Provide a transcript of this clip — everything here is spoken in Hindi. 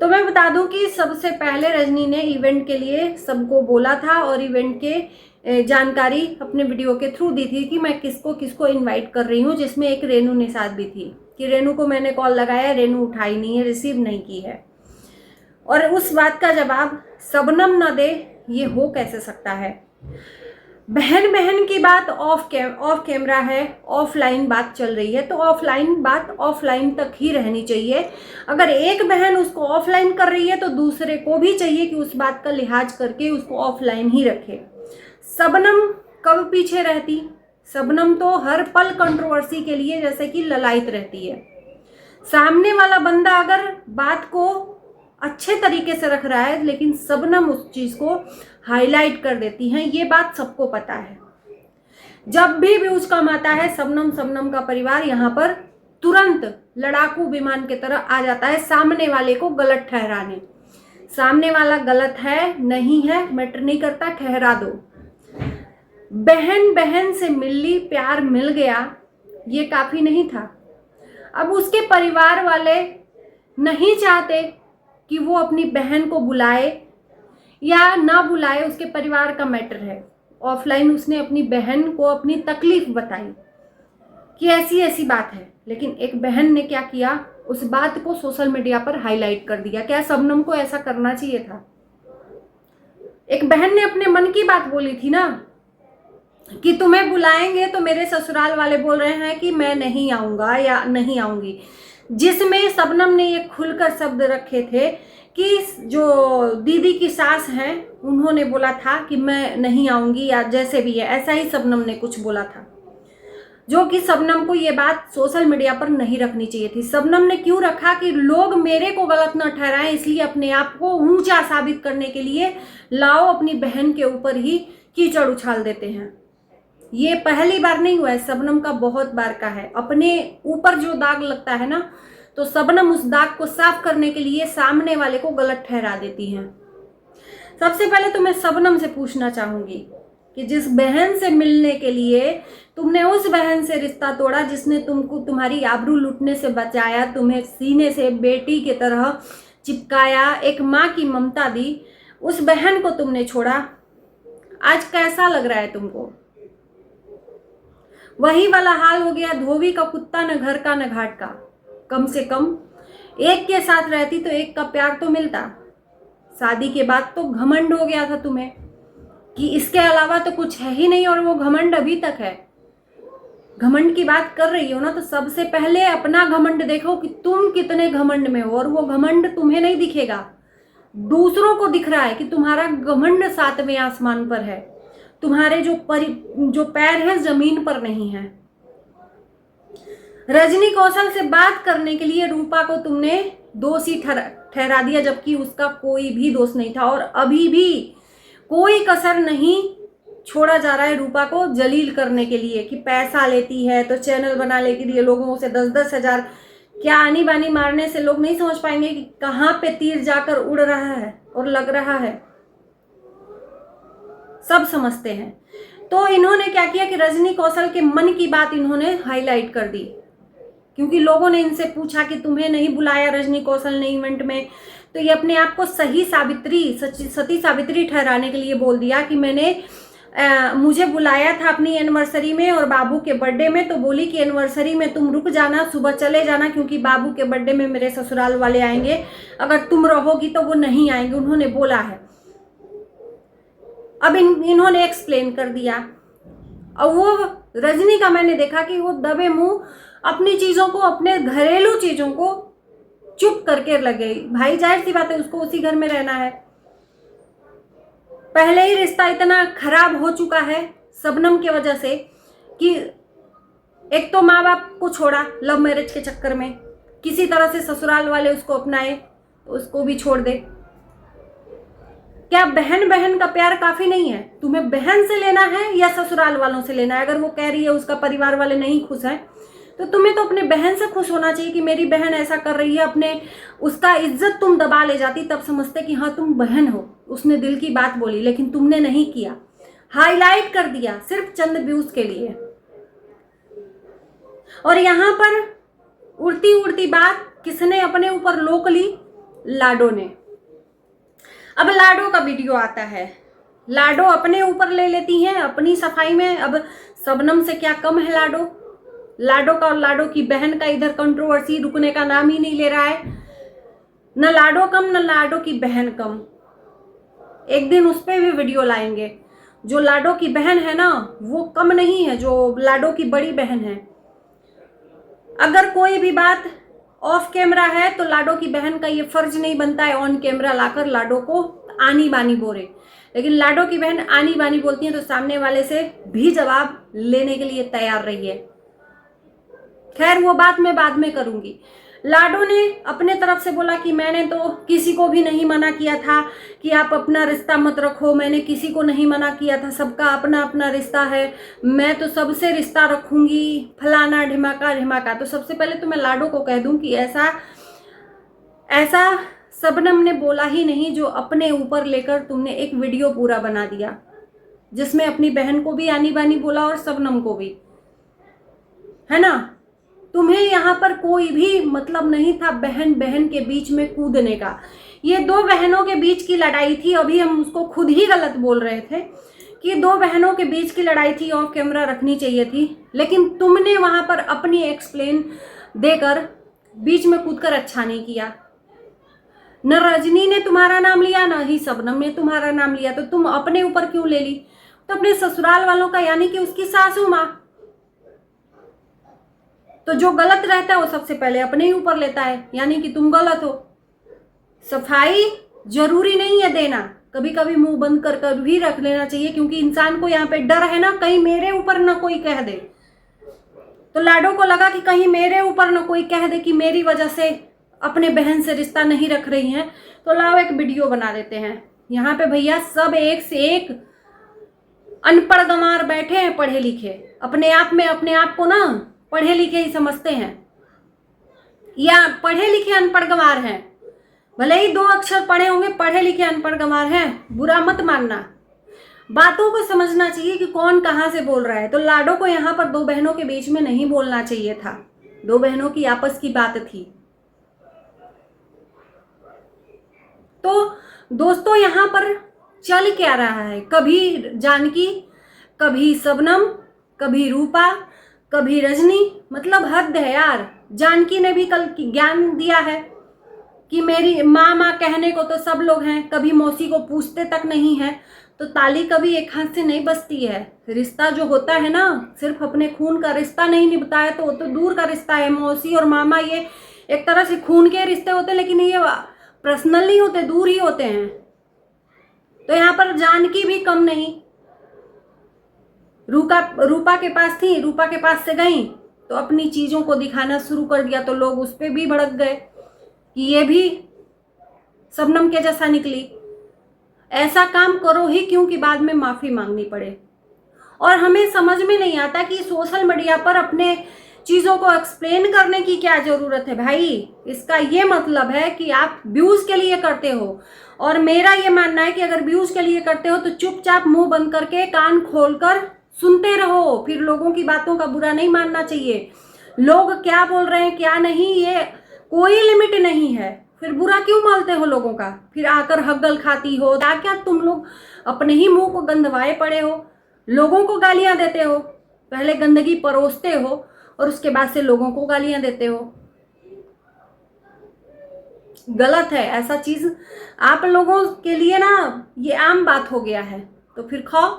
तो मैं बता दूं कि सबसे पहले रजनी ने इवेंट के लिए सबको बोला था और इवेंट के जानकारी अपने वीडियो के थ्रू दी थी कि मैं किसको किसको इनवाइट कर रही हूँ, जिसमें एक रेनू निषाद भी थी। कि रेनू को मैंने कॉल लगाया, रेनू उठाई नहीं है, रिसीव नहीं की है। और उस बात का जवाब शबनम न दे, ये हो कैसे सकता है। बहन बहन की बात ऑफ कैमरा है, ऑफलाइन बात चल रही है, तो ऑफलाइन बात ऑफलाइन तक ही रहनी चाहिए। अगर एक बहन उसको ऑफलाइन कर रही है तो दूसरे को भी चाहिए कि उस बात का लिहाज करके उसको ऑफलाइन ही रखे। शबनम कब पीछे रहती? शबनम तो हर पल कंट्रोवर्सी के लिए जैसे कि ललायत रहती है। सामने वाला बंदा अगर बात को अच्छे तरीके से रख रहा है, लेकिन शबनम उस चीज को हाईलाइट कर देती हैं, ये बात सबको पता है। जब भी व्यूज कम आता है, शबनम का परिवार यहाँ पर तुरंत लड़ाकू विमान की तरह आ जाता है सामने वाले को गलत ठहराने। सामने वाला गलत है नहीं है मैटर नहीं करता, ठहरा दो। बहन बहन से मिल ली, प्यार मिल गया, ये काफी नहीं था। अब उसके परिवार वाले नहीं चाहते कि वो अपनी बहन को बुलाए या ना बुलाए, उसके परिवार का मैटर है। ऑफलाइन उसने अपनी बहन को अपनी तकलीफ बताई कि ऐसी ऐसी बात है, लेकिन एक बहन ने क्या किया, उस बात को सोशल मीडिया पर हाईलाइट कर दिया। क्या शबनम को ऐसा करना चाहिए था? एक बहन ने अपने मन की बात बोली थी ना कि तुम्हें बुलाएंगे, तो मेरे ससुराल वाले बोल रहे हैं कि मैं नहीं आऊंगा या नहीं आऊंगी, जिसमें शबनम ने ये खुलकर शब्द रखे थे कि जो दीदी की सास हैं उन्होंने बोला था कि मैं नहीं आऊंगी या जैसे भी है, ऐसा ही शबनम ने कुछ बोला था। जो कि शबनम को ये बात सोशल मीडिया पर नहीं रखनी चाहिए थी। शबनम ने क्यों रखा कि लोग मेरे को गलत न ठहराएं, इसलिए अपने आप को ऊंचा साबित करने के लिए लाओ अपनी बहन के ऊपर ही कीचड़ उछाल देते हैं। ये पहली बार नहीं हुआ है, शबनम का बहुत बार का है। अपने ऊपर जो दाग लगता है ना, तो शबनम उस दाग को साफ करने के लिए सामने वाले को गलत ठहरा देती हैं। सबसे पहले तो मैं शबनम से पूछना चाहूंगी कि जिस बहन से मिलने के लिए तुमने उस बहन से रिश्ता तोड़ा, जिसने तुमको तुम्हारी आबरू लूटने से बचाया, तुम्हें सीने से बेटी की तरह चिपकाया, एक माँ की ममता दी, उस बहन को तुमने छोड़ा, आज कैसा लग रहा है तुमको? वही वाला हाल हो गया, धोबी का कुत्ता, न घर का न घाट का। कम से कम एक के साथ रहती तो एक का प्यार तो मिलता। शादी के बाद तो घमंड हो गया था तुम्हें कि इसके अलावा तो कुछ है ही नहीं, और वो घमंड अभी तक है। घमंड की बात कर रही हो ना, तो सबसे पहले अपना घमंड देखो कि तुम कितने घमंड में हो। और वो घमंड तुम्हें नहीं दिखेगा, दूसरों को दिख रहा है कि तुम्हारा घमंड 7वें आसमान पर है, तुम्हारे जो पैर है जमीन पर नहीं है। रजनी कौशल से बात करने के लिए रूपा को तुमने दोषी ठहरा दिया, जबकि उसका कोई भी दोष नहीं था। और अभी भी कोई कसर नहीं छोड़ा जा रहा है रूपा को जलील करने के लिए कि पैसा लेती है तो चैनल बनाने के लिए लोगों से 10-10 हजार क्या आनी बानी मारने से लोग नहीं समझ पाएंगे कि कहां पे तीर जाकर उड़ रहा है और लग रहा है। सब समझते हैं। तो इन्होंने क्या किया कि रजनी कौशल के मन की बात इन्होंने हाईलाइट कर दी, क्योंकि लोगों ने इनसे पूछा कि तुम्हें नहीं बुलाया रजनी कौशल ने इवेंट में, तो ये अपने आप को सती सावित्री ठहराने के लिए बोल दिया कि मैंने मुझे बुलाया था अपनी एनिवर्सरी में और बाबू के बर्थडे में, तो बोली कि एनिवर्सरी में तुम रुक जाना, सुबह चले जाना, क्योंकि बाबू के बर्थडे में मेरे ससुराल वाले आएंगे, अगर तुम रहोगी तो वो नहीं आएंगे, उन्होंने बोला है। अब इन्होंने एक्सप्लेन कर दिया। और वो रजनी का मैंने देखा कि वो दबे मुंह अपनी चीजों को, अपने घरेलू चीजों को चुप करके लग गई। भाई जाहिर सी बात है, उसको उसी घर में रहना है। पहले ही रिश्ता इतना खराब हो चुका है शबनम की वजह से कि एक तो माँ बाप को छोड़ा लव मैरिज के चक्कर में, किसी तरह से ससुराल वाले उसको अपनाए तो उसको भी छोड़ दे। क्या बहन बहन का प्यार काफी नहीं है? तुम्हें बहन से लेना है या ससुराल वालों से लेना है? अगर वो कह रही है उसका परिवार वाले नहीं खुश हैं, तो तुम्हें तो अपने बहन से खुश होना चाहिए कि मेरी बहन ऐसा कर रही है। अपने उसका इज्जत तुम दबा ले जाती, तब समझते कि हाँ तुम बहन हो, उसने दिल की बात बोली, लेकिन तुमने नहीं किया, हाईलाइट कर दिया सिर्फ चंद व्यूज के लिए। और यहां पर उड़ती उड़ती बात किसने अपने ऊपर लोक ली? लाडो ने। अब लाडो का वीडियो आता है, लाडो अपने ऊपर ले लेती हैं अपनी सफाई में। अब शबनम से क्या कम है लाडो? लाडो का और लाडो की बहन का इधर कंट्रोवर्सी रुकने का नाम ही नहीं ले रहा है। न लाडो कम न लाडो की बहन कम। एक दिन उस पर भी वीडियो लाएंगे। जो लाडो की बहन है ना वो कम नहीं है जो लाडो की बड़ी बहन है। अगर कोई भी बात ऑफ कैमरा है तो लाडो की बहन का ये फर्ज नहीं बनता है ऑन कैमरा लाकर लाडो को आनी बानी बोले, लेकिन लाडो की बहन आनी बानी बोलती है तो सामने वाले से भी जवाब लेने के लिए तैयार रही है। खैर वो बात मैं बाद में करूंगी। लाडो ने अपने तरफ से बोला कि मैंने तो किसी को भी नहीं मना किया था कि आप अपना रिश्ता मत रखो, मैंने किसी को नहीं मना किया था, सबका अपना अपना रिश्ता है, मैं तो सबसे रिश्ता रखूंगी, फलाना ढिमाका ढिमाका। तो सबसे पहले तो मैं लाडो को कह दूं कि ऐसा शबनम ने बोला ही नहीं, जो अपने ऊपर लेकर तुमने एक वीडियो पूरा बना दिया जिसमें अपनी बहन को भी आनी बानी बोला और शबनम को भी, है ना। तुम्हें यहाँ पर कोई भी मतलब नहीं था बहन बहन के बीच में कूदने का। ये दो बहनों के बीच की लड़ाई थी, अभी हम उसको खुद ही गलत बोल रहे थे कि दो बहनों के बीच की लड़ाई थी, ऑफ कैमरा रखनी चाहिए थी, लेकिन तुमने वहां पर अपनी एक्सप्लेन देकर बीच में कूदकर अच्छा नहीं किया। न रजनी ने तुम्हारा नाम लिया न ही शबनम ने तुम्हारा नाम लिया, तो तुम अपने ऊपर क्यों ले ली? तो अपने ससुराल वालों का, यानी कि उसकी सासू माँ। तो जो गलत रहता है वो सबसे पहले अपने ही ऊपर लेता है, यानी कि तुम गलत हो। सफाई जरूरी नहीं है देना, कभी कभी मुंह बंद कर भी रख लेना चाहिए, क्योंकि इंसान को यहाँ पे डर है ना कहीं मेरे ऊपर ना कोई कह दे। तो लाडो को लगा कि कहीं मेरे ऊपर ना कोई कह दे कि मेरी वजह से अपने बहन से रिश्ता नहीं रख रही हैं, तो लाओ एक वीडियो बना देते हैं। यहाँ पे भैया सब एक से एक अनपढ़ गंवार बैठे हैं, पढ़े लिखे अपने आप में अपने आप को ना पढ़े लिखे ही समझते हैं, या पढ़े लिखे अनपढ़ गंवार हैं। भले ही 2 अक्षर पढ़े होंगे, पढ़े लिखे अनपढ़ गंवार हैं, बुरा मत मानना। बातों को समझना चाहिए कि कौन कहाँ से बोल रहा है। तो लाडो को यहाँ पर 2 बहनों के बीच में नहीं बोलना चाहिए था, 2 बहनों की आपस की बात थी। तो दोस्तों यहाँ पर चल क्या रहा है, कभी जानकी, कभी शबनम, कभी रूपा, कभी रजनी, मतलब हद है यार। जानकी ने भी कल ज्ञान दिया है कि मेरी माँ कहने को तो सब लोग हैं, कभी मौसी को पूछते तक नहीं है। तो ताली कभी एक हाथ से नहीं बजती है। रिश्ता जो होता है ना, सिर्फ अपने खून का रिश्ता नहीं निभता है, तो वो तो दूर का रिश्ता है। मौसी और मामा ये एक तरह से खून के रिश्ते होते हैं, लेकिन ये पर्सनल नहीं होते, दूर ही होते हैं। तो यहाँ पर जानकी भी कम नहीं। रूपा के पास थी, रूपा के पास से गई तो अपनी चीजों को दिखाना शुरू कर दिया, तो लोग उस पर भी भड़क गए कि ये भी शबनम के जैसा निकली। ऐसा काम करो ही क्यों कि बाद में माफी मांगनी पड़े। और हमें समझ में नहीं आता कि सोशल मीडिया पर अपने चीजों को एक्सप्लेन करने की क्या जरूरत है भाई। इसका ये मतलब है कि आप व्यूज के लिए करते हो, और मेरा ये मानना है कि अगर व्यूज के लिए करते हो तो चुपचाप मुंह बंद करके कान खोलकर सुनते रहो। फिर लोगों की बातों का बुरा नहीं मानना चाहिए। लोग क्या बोल रहे हैं क्या नहीं, ये कोई लिमिट नहीं है। फिर बुरा क्यों मानते हो लोगों का? फिर आकर हग्गल खाती हो, क्या क्या तुम लोग अपने ही मुंह को गंदवाए पड़े हो, लोगों को गालियां देते हो। पहले गंदगी परोसते हो और उसके बाद से लोगों को गालियां देते हो। गलत है ऐसा चीज। आप लोगों के लिए ना ये आम बात हो गया है। तो फिर खाओ।